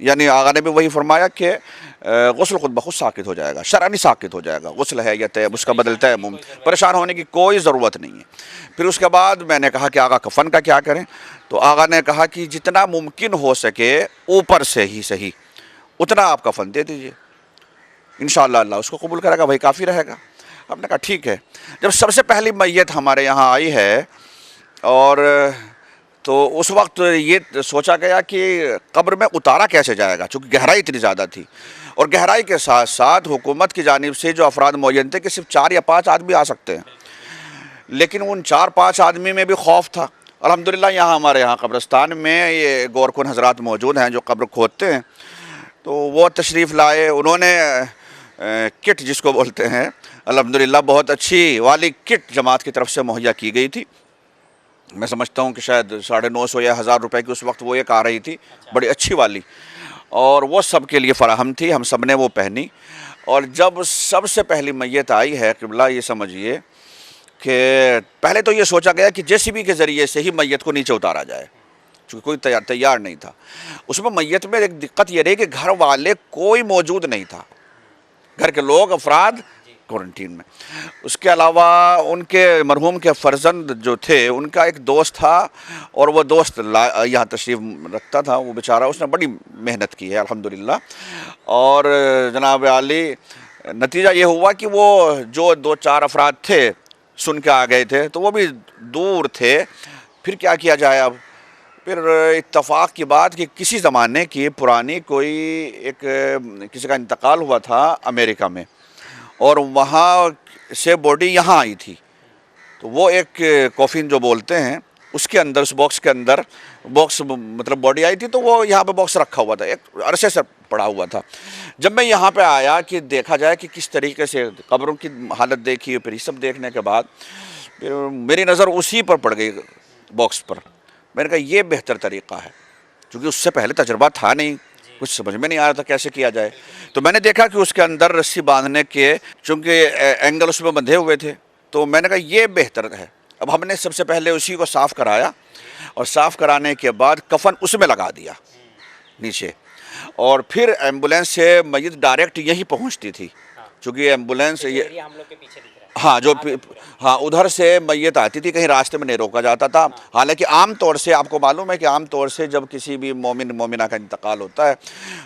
یعنی آقا نے بھی وہی فرمایا کہ غسل خود بخود ساقط ہو جائے گا، شرعی ساقط ہو جائے گا، غسل ہے یا تیمم اس کا بدل تیمم، پریشان ہونے کی کوئی ضرورت نہیں ہے۔ پھر اس کے بعد میں نے کہا کہ آقا کفن کا کیا کریں؟ تو آقا نے کہا کہ جتنا ممکن ہو سکے اوپر سے ہی صحیح اتنا آپ کفن دے دیجئے، انشاءاللہ اللہ اس کو قبول کرے گا، وہی کافی رہے گا۔ ہم نے کہا ٹھیک ہے۔ جب سب سے پہلی میت ہمارے یہاں آئی ہے اور تو اس وقت یہ سوچا گیا کہ قبر میں اتارا کیسے جائے گا، چونکہ گہرائی اتنی زیادہ تھی، اور گہرائی کے ساتھ ساتھ حکومت کی جانب سے جو افراد معین تھے کہ صرف 4 یا 5 آدمی آ سکتے ہیں، لیکن ان 4-5 آدمی میں بھی خوف تھا۔ الحمدللہ یہاں ہمارے یہاں قبرستان میں یہ گورکن حضرات موجود ہیں جو قبر کھودتے ہیں، تو وہ تشریف لائے، انہوں نے کٹ جس کو بولتے ہیں الحمدللہ بہت اچھی والی کٹ جماعت کی طرف سے مہیا کی گئی تھی۔ میں سمجھتا ہوں کہ شاید 950 یا 1000 روپے کی اس وقت وہ ایک آ رہی تھی، بڑی اچھی والی، اور وہ سب کے لیے فراہم تھی، ہم سب نے وہ پہنی۔ اور جب سب سے پہلی میت آئی ہے قبلہ، یہ سمجھیے کہ پہلے تو یہ سوچا گیا کہ JCB کے ذریعے سے ہی میت کو نیچے اتارا جائے، چونکہ کوئی تیار نہیں تھا۔ اس میں میت میں ایک دقت یہ رہی کہ گھر والے کوئی موجود نہیں تھا، گھر کے لوگ افراد کوارنٹین میں۔ اس کے علاوہ ان کے مرحوم کے فرزند جو تھے ان کا ایک دوست تھا، اور وہ دوست یہاں تشریف رکھتا تھا، وہ بیچارہ اس نے بڑی محنت کی ہے الحمدللہ۔ اور جناب عالی نتیجہ یہ ہوا کہ وہ جو 2-4 افراد تھے سن کے آ گئے تھے تو وہ بھی دور تھے، پھر کیا کیا جائے؟ اب پھر اتفاق کی بات کہ کسی زمانے کی پرانی کوئی ایک کسی کا انتقال ہوا تھا امریکہ میں، اور وہاں سے باڈی یہاں آئی تھی، تو وہ ایک کوفین جو بولتے ہیں اس کے اندر، اس باکس کے اندر باکس مطلب باڈی آئی تھی، تو وہ یہاں پہ باکس رکھا ہوا تھا، ایک عرصے سے پڑا ہوا تھا۔ جب میں یہاں پہ آیا کہ دیکھا جائے کہ کس طریقے سے قبروں کی حالت دیکھی، پھر یہ سب دیکھنے کے بعد پھر میری نظر اسی پر پڑ گئی، باکس پر۔ میں نے کہا یہ بہتر طریقہ ہے، کیونکہ اس سے پہلے تجربہ تھا نہیں، کچھ سمجھ میں نہیں آ رہا تھا کیسے کیا جائے۔ تو میں نے دیکھا کہ اس کے اندر رسی باندھنے کے چونکہ اینگل اس میں بندھے ہوئے تھے، تو میں نے کہا یہ بہتر ہے۔ اب ہم نے سب سے پہلے اسی کو صاف کرایا، اور صاف کرانے کے بعد کفن اس میں لگا دیا نیچے، اور پھر ایمبولینس سے میت ڈائریکٹ یہیں پہنچتی تھی، چونکہ ایمبولینس ہاں ادھر سے میت آتی تھی، کہیں راستے میں نہیں روکا جاتا تھا۔ حالانکہ عام طور سے آپ کو معلوم ہے کہ عام طور سے جب کسی بھی مومن مومنہ کا انتقال ہوتا ہے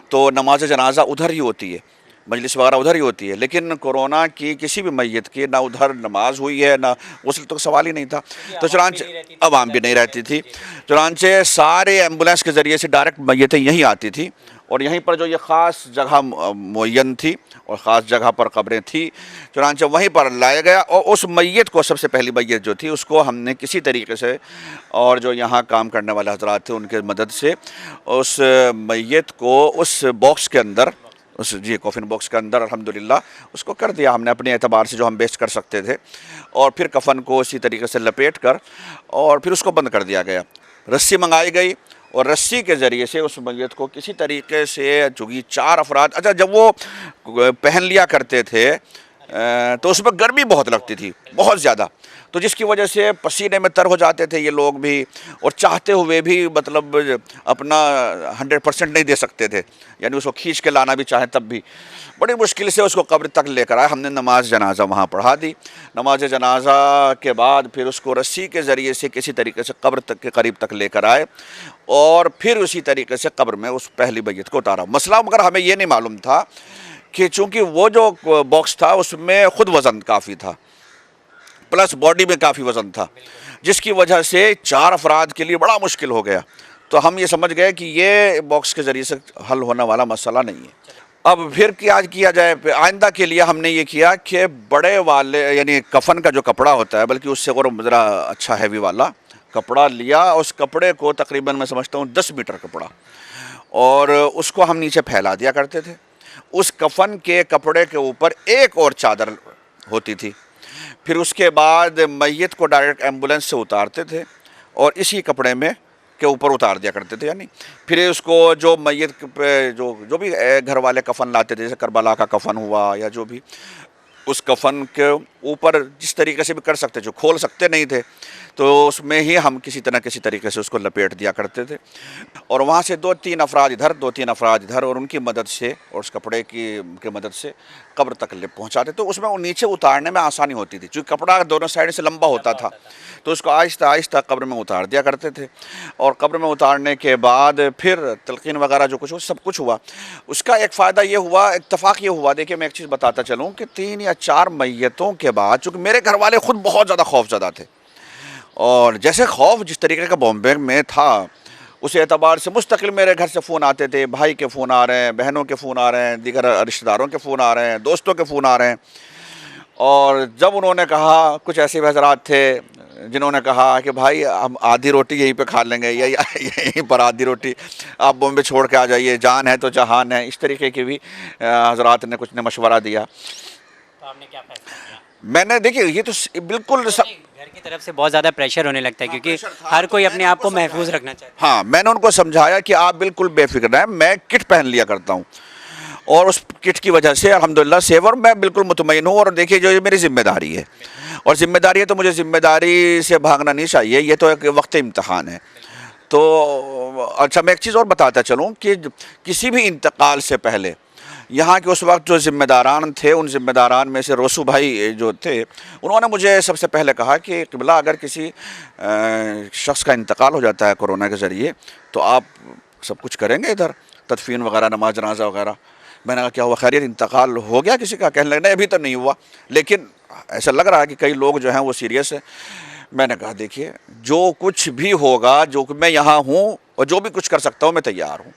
تو نماز جنازہ ادھر ہی ہوتی ہے، مجلس وغیرہ ادھر ہی ہوتی ہے، لیکن کورونا کی کسی بھی میت کی نہ ادھر نماز ہوئی ہے، نہ غسل تو سوال ہی نہیں تھا، تو چنانچہ عوام بھی نہیں رہتی تھی، چنانچہ سارے ایمبولینس کے ذریعے سے ڈائریکٹ میتیں یہیں آتی تھی، اور یہیں پر جو یہ خاص جگہ معین تھی اور خاص جگہ پر قبریں تھی، چنانچہ وہیں پر لایا گیا۔ اور اس میت کو، سب سے پہلی میت جو تھی، اس کو ہم نے کسی طریقے سے، اور جو یہاں کام کرنے والے حضرات تھے ان کے مدد سے، اس میت کو اس باکس کے اندر، اس کوفن باکس کے اندر الحمدللہ اس کو کر دیا ہم نے اپنے اعتبار سے جو ہم بیسٹ کر سکتے تھے، اور پھر کفن کو اسی طریقے سے لپیٹ کر اور پھر اس کو بند کر دیا گیا۔ رسی منگائی گئی، اور رسی کے ذریعے سے اس میت کو کسی طریقے سے، چونکہ 4 افراد، اچھا جب وہ پہن لیا کرتے تھے تو اس میں گرمی بہت لگتی تھی، بہت زیادہ، تو جس کی وجہ سے پسینے میں تر ہو جاتے تھے یہ لوگ بھی، اور چاہتے ہوئے بھی مطلب اپنا 100% نہیں دے سکتے تھے، یعنی اس کو کھینچ کے لانا بھی چاہیں تب بھی بڑی مشکل سے اس کو قبر تک لے کر آئے۔ ہم نے نماز جنازہ وہاں پڑھا دی، نماز جنازہ کے بعد پھر اس کو رسی کے ذریعے سے کسی طریقے سے قبر تک کے قریب تک لے کر آئے، اور پھر اسی طریقے سے قبر میں اس پہلی میت کو اتارا۔ مسئلہ مگر ہمیں یہ نہیں معلوم تھا کہ چونکہ وہ جو باکس تھا اس میں خود وزن کافی تھا، پلس باڈی میں کافی وزن تھا، جس کی وجہ سے 4 افراد کے لیے بڑا مشکل ہو گیا۔ تو ہم یہ سمجھ گئے کہ یہ باکس کے ذریعے سے حل ہونے والا مسئلہ نہیں ہے۔ اب پھر کیا کیا جائے؟ آئندہ کے لیے ہم نے یہ کیا کہ بڑے والے، یعنی کفن کا جو کپڑا ہوتا ہے، بلکہ اس سے اور ذرا اچھا ہیوی والا کپڑا لیا، اس کپڑے کو تقریباً میں سمجھتا ہوں 10 میٹر کپڑا، اور اس کو ہم نیچے پھیلا دیا کرتے تھے۔ اس کفن کے کپڑے کے اوپر ایک اور چادر ہوتی تھی، پھر اس کے بعد میت کو ڈائریکٹ ایمبولینس سے اتارتے تھے اور اسی کپڑے میں کے اوپر اتار دیا کرتے تھے، یعنی پھر اس کو جو میت پہ جو بھی گھر والے کفن لاتے تھے، جیسے کربلا کا کفن ہوا یا جو بھی، اس کفن کے اوپر جس طریقے سے بھی کر سکتے، جو کھول سکتے نہیں تھے، تو اس میں ہی ہم کسی طریقے سے اس کو لپیٹ دیا کرتے تھے، اور وہاں سے 2-3 افراد ادھر 2-3 افراد ادھر، اور ان کی مدد سے اور اس کپڑے کی مدد سے قبر تک پہنچاتے، تو اس میں وہ نیچے اتارنے میں آسانی ہوتی تھی، چونکہ کپڑا دونوں سائڈ سے لمبا ہوتا تھا، تو اس کو آہستہ آہستہ قبر میں اتار دیا کرتے تھے، اور قبر میں اتارنے کے بعد پھر تلقین وغیرہ جو کچھ ہوا سب کچھ ہوا۔ اس کا ایک فائدہ یہ ہوا، اتفاق یہ ہوا، دیکھیں میں ایک چیز بتاتا چلوں کہ 3 یا 4 میتوں کے بعد، چونکہ میرے گھر والے خود بہت زیادہ خوف زدہ تھے، اور جیسے خوف جس طریقے کا بامبے میں تھا، اس اعتبار سے مستقل میرے گھر سے فون آتے تھے، بھائی کے فون آ رہے ہیں، بہنوں کے فون آ رہے ہیں، دیگر رشتہ داروں کے فون آ رہے ہیں، دوستوں کے فون آ رہے ہیں۔ اور جب انہوں نے کہا، کچھ ایسے حضرات تھے جنہوں نے کہا کہ بھائی ہم آدھی روٹی یہیں پہ کھا لیں گے، یا یہیں پر آدھی روٹی آپ بامبے چھوڑ کے آ جائیے، جان ہے تو جہان ہے، اس طریقے کی بھی حضرات نے کچھ نے مشورہ دیا۔ تو آپ نے کیا فیصلہ کیا؟ میں نے، دیکھیے یہ تو بالکل گھر کی طرف سے بہت زیادہ پریشر ہونے لگتا ہے، کیونکہ ہر کوئی اپنے آپ کو محفوظ رکھنا چاہتا ہے۔ ہاں، میں نے ان کو سمجھایا کہ آپ بالکل بے فکر رہیں، میں کٹ پہن لیا کرتا ہوں، اور اس کٹ کی وجہ سے الحمدللہ سیف، اور میں بالکل مطمئن ہوں، اور دیکھیے جو یہ میری ذمہ داری ہے، اور ذمہ داری ہے تو مجھے ذمہ داری سے بھاگنا نہیں چاہیے، یہ تو ایک وقت امتحان ہے۔ تو اچھا، میں ایک چیز اور بتاتا چلوں کہ کسی بھی انتقال سے پہلے یہاں کے اس وقت جو ذمہ داران تھے، ان ذمہ داران میں سے روسو بھائی جو تھے، انہوں نے مجھے سب سے پہلے کہا کہ قبلہ اگر کسی شخص کا انتقال ہو جاتا ہے کورونا کے ذریعے، تو آپ سب کچھ کریں گے ادھر، تدفین وغیرہ، نماز جنازہ وغیرہ۔ میں نے کہا کیا ہوا، خیریت انتقال ہو گیا کسی کا؟ کہنے لگے نہیں ابھی تو نہیں ہوا، لیکن ایسا لگ رہا ہے کہ کئی لوگ جو ہیں وہ سیریس ہیں۔ میں نے کہا دیکھیے جو کچھ بھی ہوگا، جو میں یہاں ہوں اور جو بھی کچھ کر سکتا ہوں میں تیار ہوں،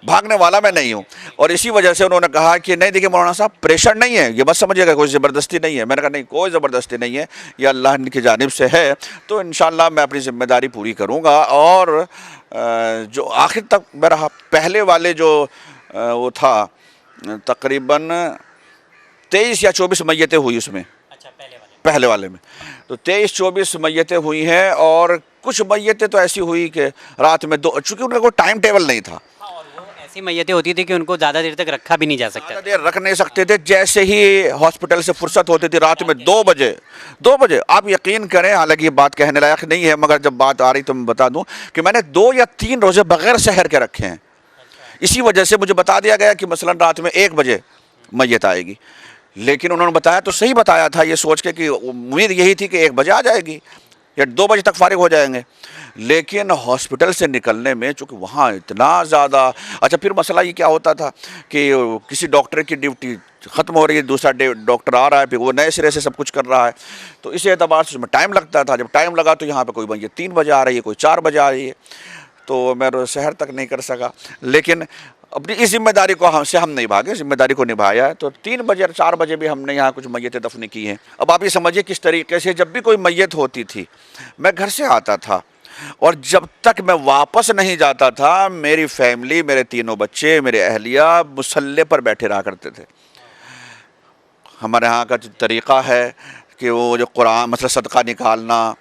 بھاگنے والا میں نہیں ہوں۔ اور اسی وجہ سے انہوں نے کہا کہ نہیں دیکھیے مولانا صاحب پریشر نہیں ہے، یہ بس سمجھیے گا کوئی زبردستی نہیں ہے۔ میں نے کہا نہیں، کوئی زبردستی نہیں ہے، یہ اللہ کی جانب سے ہے، تو انشاءاللہ میں اپنی ذمہ داری پوری کروں گا۔ اور جو آخر تک میں رہا، پہلے والے جو وہ تھا تقریباً 23 یا 24 میتیں ہوئی اس میں، پہلے والے میں تو 23-24 میتیں ہوئی ہیں، اور کچھ میتیں تو ایسی ہوئی کہ رات میں چونکہ ان کا کوئی ٹائم ٹیبل نہیں تھا، ایسی میتیں ہوتی تھی کہ ان کو زیادہ دیر تک رکھا بھی نہیں جا سکتا، زیادہ دیر رکھ نہیں سکتے تھے۔ جیسے ہی ہاسپٹل سے فرصت ہوتی تھی رات میں 2 بجے آپ یقین کریں، حالانکہ یہ بات کہنے لائق نہیں ہے، مگر جب بات آ رہی تو میں بتا دوں کہ میں نے 2 یا 3 روزے بغیر سحر کے رکھے ہیں۔ اسی وجہ سے مجھے بتا دیا گیا کہ مثلا رات میں 1 بجے میت آئے گی، لیکن انہوں نے بتایا تو صحیح بتایا تھا، یہ سوچ کے کہ امید یہی تھی کہ 1 بجے آ جائے گی یا 2 بجے تک فارغ ہو جائیں گے، لیکن ہاسپٹل سے نکلنے میں چونکہ وہاں اتنا زیادہ، اچھا پھر مسئلہ یہ کیا ہوتا تھا کہ کسی ڈاکٹر کی ڈیوٹی ختم ہو رہی ہے، دوسرا ڈاکٹر آ رہا ہے، پھر وہ نئے سرے سے سب کچھ کر رہا ہے، تو اس اعتبار سے اس میں ٹائم لگتا تھا۔ جب ٹائم لگا تو یہاں پہ کوئی میت 3 بجے آ رہی ہے، کوئی 4 بجے آ رہی ہے، تو میں سحر تک نہیں کر سکا، لیکن اپنی اس ذمہ داری کو ہم نہیں بھاگے، ذمہ داری کو نبھایا ہے۔ تو 3 بجے اور 4 بجے بھی ہم نے یہاں کچھ میتیں دفن کی ہیں۔ اب آپ یہ سمجھیے کس طریقے سے جب بھی کوئی میت ہوتی تھی میں گھر سے آتا تھا، اور جب تک میں واپس نہیں جاتا تھا میری فیملی، میرے 3 بچے، میرے اہلیہ مصلی پر بیٹھے رہا کرتے تھے۔ ہمارے ہاں کا جو طریقہ ہے کہ وہ جو قرآن مثلا صدقہ نکالنا،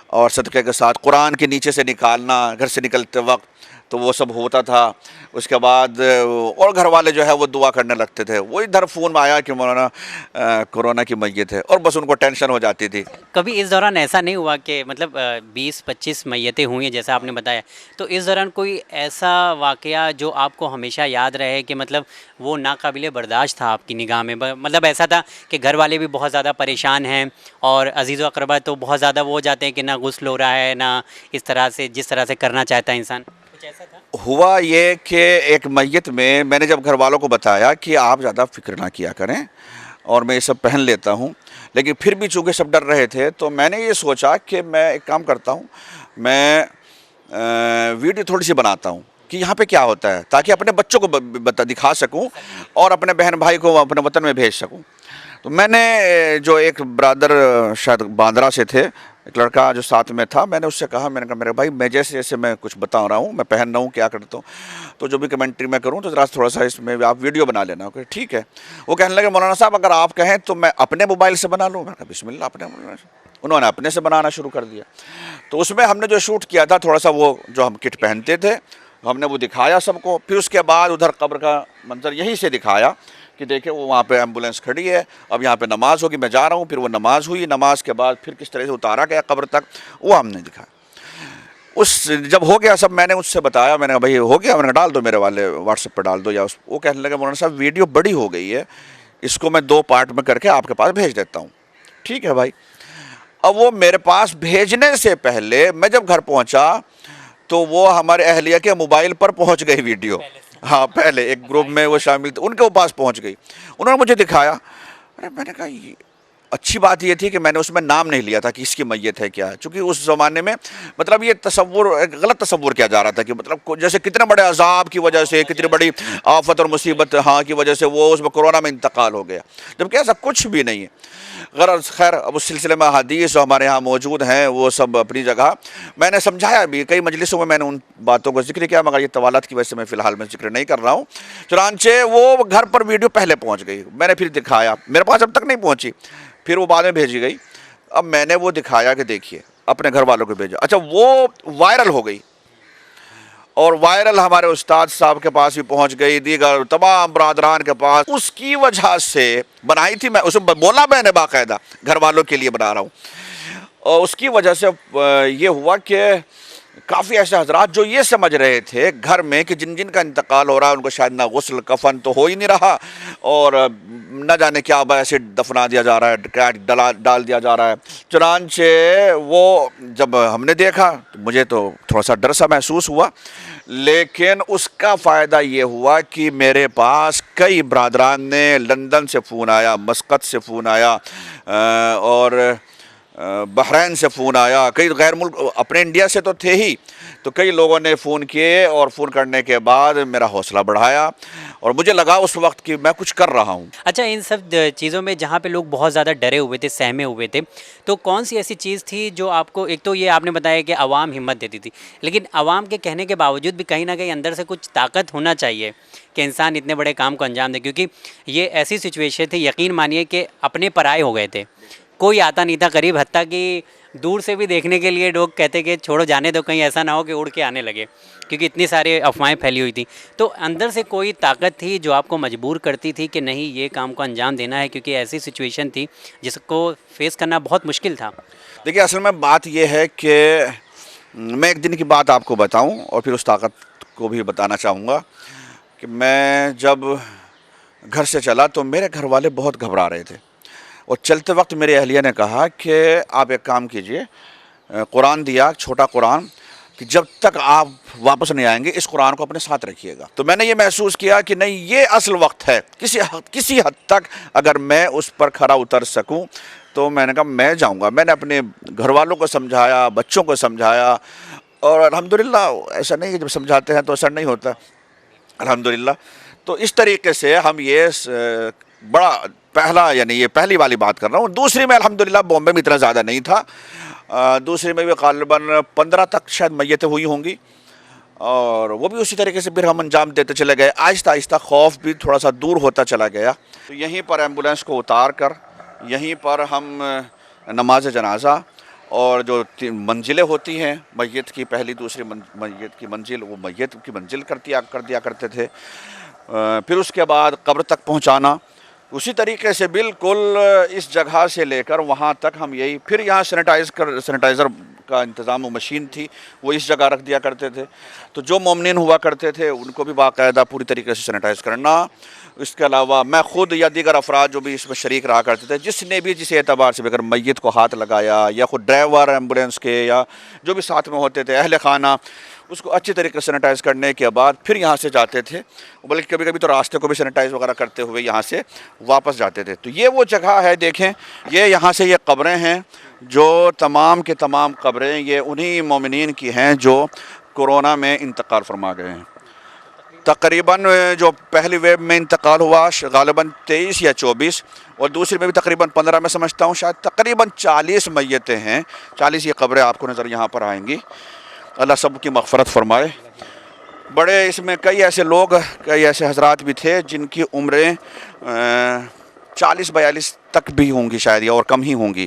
اور صدقے کے ساتھ قرآن کے نیچے سے نکالنا گھر سے نکلتے وقت، تو وہ سب ہوتا تھا۔ اس کے بعد اور گھر والے جو ہے وہ دعا کرنے لگتے تھے، وہ ادھر فون میں آیا کہ مولانا کورونا کی میت ہے، اور بس ان کو ٹینشن ہو جاتی تھی۔ کبھی اس دوران ایسا نہیں ہوا کہ مطلب 20-25 میتیں ہوئی ہیں جیسا آپ نے بتایا، تو اس دوران کوئی ایسا واقعہ جو آپ کو ہمیشہ یاد رہے کہ مطلب وہ ناقابل برداشت تھا آپ کی نگاہ میں، مطلب ایسا تھا کہ گھر والے بھی بہت زیادہ پریشان ہیں، اور عزیز و اقربا تو بہت زیادہ وہ ہو جاتے ہیں کہ نہ غسل ہو رہا ہے، نہ اس طرح سے جس طرح سے کرنا چاہتا ہے انسان؟ کچھ ایسا تھا؟ ہوا یہ کہ ایک میت میں نے جب گھر والوں کو بتایا کہ آپ زیادہ فکر نہ کیا کریں، اور میں یہ سب پہن لیتا ہوں، لیکن پھر بھی چونکہ سب ڈر رہے تھے، تو میں نے یہ سوچا کہ میں ایک کام کرتا ہوں، میں ویڈیو تھوڑی سی بناتا ہوں کہ یہاں پہ کیا ہوتا ہے، تاکہ اپنے بچوں کو دکھا سکوں اور اپنے بہن بھائی کو اپنے وطن میں بھیج سکوں۔ تو میں نے جو ایک برادر شاید باندرا سے تھے، ایک لڑکا جو ساتھ میں تھا، میں نے اس سے کہا، میں نے کہا میرے بھائی میں جیسے میں کچھ بتا رہا ہوں، میں پہن رہا ہوں، کیا کرتا ہوں، تو جو بھی کمنٹری میں کروں تو ذرا تھوڑا سا اس میں آپ ویڈیو بنا لینا۔ کہ ٹھیک ہے۔ وہ کہنے لگے مولانا صاحب اگر آپ کہیں تو میں اپنے موبائل سے بنا لوں۔ میں نے کہا بسم اللہ، اپنے موبائل سے۔ انہوں نے اپنے سے بنانا شروع کر دیا۔ تو اس میں ہم نے جو شوٹ کیا تھا تھوڑا سا وہ جو ہم کٹ پہنتے تھے ہم نے وہ دکھایا سب کو. پھر اس کے بعد ادھر قبر کا منظر یہیں سے دکھایا کہ دیکھیں وہ وہاں پہ ایمبولینس کھڑی ہے, اب یہاں پہ نماز ہوگی, میں جا رہا ہوں. پھر وہ نماز ہوئی, نماز کے بعد پھر کس طرح سے اتارا گیا قبر تک وہ ہم نے دکھایا. جب ہو گیا سب, میں نے اس سے بتایا, میں نے کہا بھائی ہو گیا, میں نے کہا ڈال دو میرے والے واٹس ایپ پہ ڈال دو یا وہ کہنے لگے مولانا صاحب ویڈیو بڑی ہو گئی ہے, اس کو میں 2 پارٹ میں کر کے آپ کے پاس بھیج دیتا ہوں. ٹھیک ہے بھائی. اب وہ میرے پاس بھیجنے سے پہلے میں جب گھر پہنچا تو وہ ہمارے اہلیہ کے موبائل پر پہنچ گئی ویڈیو. ہاں پہلے ایک گروپ میں وہ شامل تھے, ان کے پاس پہنچ گئی. انہوں نے مجھے دکھایا. میں نے کہا یہ اچھی بات یہ تھی کہ میں نے اس میں نام نہیں لیا تھا کہ اس کی میت ہے کیا ہے, چونکہ اس زمانے میں مطلب یہ تصور غلط تصور کیا جا رہا تھا کہ مطلب جیسے کتنے بڑے عذاب کی وجہ سے, کتنی بڑی آفت اور مصیبت ہاں کی وجہ سے وہ اس میں کورونا میں انتقال ہو گیا, جبکہ ایسا کچھ بھی نہیں ہے. غرض خیر اب اس سلسلے میں حدیث ہمارے ہاں موجود ہیں, وہ سب اپنی جگہ. میں نے سمجھایا بھی, کئی مجلسوں میں نے ان باتوں کو ذکر کیا, مگر یہ طوالت کی وجہ سے میں فی الحال میں ذکر نہیں کر رہا ہوں. چنانچہ وہ گھر پر ویڈیو پہلے پہنچ گئی, میں نے پھر دکھایا, میرے پاس اب تک نہیں پہنچی, پھر وہ بعد میں بھیجی گئی. اب میں نے وہ دکھایا کہ دیکھیے, اپنے گھر والوں کو بھیجا. اچھا وہ وائرل ہو گئی, اور وائرل ہمارے استاد صاحب کے پاس بھی پہنچ گئی, دیگر تمام برادران کے پاس. اس کی وجہ سے بنائی تھی, میں اسے بولا میں نے باقاعدہ گھر والوں کے لیے بنا رہا ہوں, اور اس کی وجہ سے یہ ہوا کہ کافی ایسے حضرات جو یہ سمجھ رہے تھے گھر میں کہ جن جن کا انتقال ہو رہا ہے ان کو شاید نہ غسل کفن تو ہو ہی نہیں رہا, اور نہ جانے کیا ایسے دفنا دیا جا رہا ہے, ڈال دیا جا رہا ہے. چنانچہ وہ جب ہم نے دیکھا تو مجھے تو تھوڑا سا ڈر سا محسوس ہوا, لیکن اس کا فائدہ یہ ہوا کہ میرے پاس کئی برادران نے لندن سے فون آیا, مسقط سے فون آیا, اور بحرین سے فون آیا, کئی غیر ملک, اپنے انڈیا سے تو تھے ہی, تو کئی لوگوں نے فون کیے, اور فون کرنے کے بعد میرا حوصلہ بڑھایا اور مجھے لگا اس وقت کہ میں کچھ کر رہا ہوں. اچھا ان سب چیزوں میں جہاں پہ لوگ بہت زیادہ ڈرے ہوئے تھے, سہمے ہوئے تھے, تو کون سی ایسی چیز تھی جو آپ کو, ایک تو یہ آپ نے بتایا کہ عوام ہمت دیتی تھی, لیکن عوام کے کہنے کے باوجود بھی کہیں نہ کہیں اندر سے کچھ طاقت ہونا چاہیے کہ انسان اتنے بڑے کام کو انجام دے, کیونکہ یہ ایسی سچویشن تھی, یقین مانیے کہ اپنے پرائے ہو گئے تھے, کوئی آتا نہیں تھا قریب, حتیٰ کہ دور سے بھی دیکھنے کے لیے لوگ کہتے کہ چھوڑو جانے دو, کہیں ایسا نہ ہو کہ اڑ کے آنے لگے, کیونکہ اتنی سارے افواہیں پھیلی ہوئی تھیں. تو اندر سے کوئی طاقت تھی جو آپ کو مجبور کرتی تھی کہ نہیں یہ کام کو انجام دینا ہے, کیونکہ ایسی سچویشن تھی جس کو فیس کرنا بہت مشکل تھا. دیکھیے اصل میں بات یہ ہے کہ میں ایک دن کی بات آپ کو بتاؤں اور پھر اس طاقت کو بھی بتانا چاہوں گا کہ میں جب گھر سے چلا تو میرے گھر والے بہت گھبرا رہے تھے, اور چلتے وقت میری اہلیہ نے کہا کہ آپ ایک کام کیجئے, قرآن دیا, چھوٹا قرآن, کہ جب تک آپ واپس نہیں آئیں گے اس قرآن کو اپنے ساتھ رکھیے گا. تو میں نے یہ محسوس کیا کہ نہیں یہ اصل وقت ہے, کسی حد تک اگر میں اس پر کھرا اتر سکوں تو میں نے کہا میں جاؤں گا. میں نے اپنے گھر والوں کو سمجھایا, بچوں کو سمجھایا, اور الحمدللہ ایسا نہیں کہ جب سمجھاتے ہیں تو اثر نہیں ہوتا, الحمدللہ. تو اس طریقے سے ہم یہ بڑا پہلا, یعنی یہ پہلی والی بات کر رہا ہوں. دوسری میں الحمدللہ بامبے میں اتنا زیادہ نہیں تھا, دوسری میں بھی غالباً 15 تک شاید میتیں ہوئی ہوں گی, اور وہ بھی اسی طریقے سے پھر ہم انجام دیتے چلے گئے. آہستہ آہستہ خوف بھی تھوڑا سا دور ہوتا چلا گیا. تو یہیں پر ایمبولینس کو اتار کر یہیں پر ہم نماز جنازہ, اور جو منزلیں ہوتی ہیں میت کی, پہلی دوسری میت کی منزل, وہ میت کی منزل کر دیا کرتے تھے. پھر اس کے بعد قبر تک پہنچانا, اسی طریقے سے بالکل اس جگہ سے لے کر وہاں تک ہم یہی. پھر یہاں سینیٹائزر کا انتظام و مشین تھی, وہ اس جگہ رکھ دیا کرتے تھے. تو جو مومنین ہوا کرتے تھے ان کو بھی باقاعدہ پوری طریقے سے سینیٹائز کرنا. اس کے علاوہ میں خود یا دیگر افراد جو بھی اس میں شریک رہا کرتے تھے, جس نے بھی جس اعتبار سے بھی اگر میت کو ہاتھ لگایا, یا خود ڈرائیور ایمبولینس کے یا جو بھی ساتھ میں ہوتے تھے, اہل خانہ, اس کو اچھی طریقے سے سینیٹائز کرنے کے بعد پھر یہاں سے جاتے تھے, بلکہ کبھی کبھی تو راستے کو بھی سینیٹائز وغیرہ کرتے ہوئے یہاں سے واپس جاتے تھے. تو یہ وہ جگہ ہے, دیکھیں یہ یہاں سے یہ قبریں ہیں, جو تمام کے تمام قبریں یہ انہی مومنین کی ہیں جو کورونا میں انتقال فرما گئے ہیں. تقریباً جو پہلی ویو میں انتقال ہوا غالباً 23 یا 24, اور دوسری میں بھی تقریباً 15 میں سمجھتا ہوں, شاید تقریباً 40 میتیں ہیں. 40 یہ قبریں آپ کو نظر یہاں پر آئیں گی. اللہ سب کی مغفرت فرمائے. بڑے اس میں کئی ایسے لوگ, کئی ایسے حضرات بھی تھے جن کی عمریں 40-42 تک بھی ہوں گی شاید, یا اور کم ہی ہوں گی.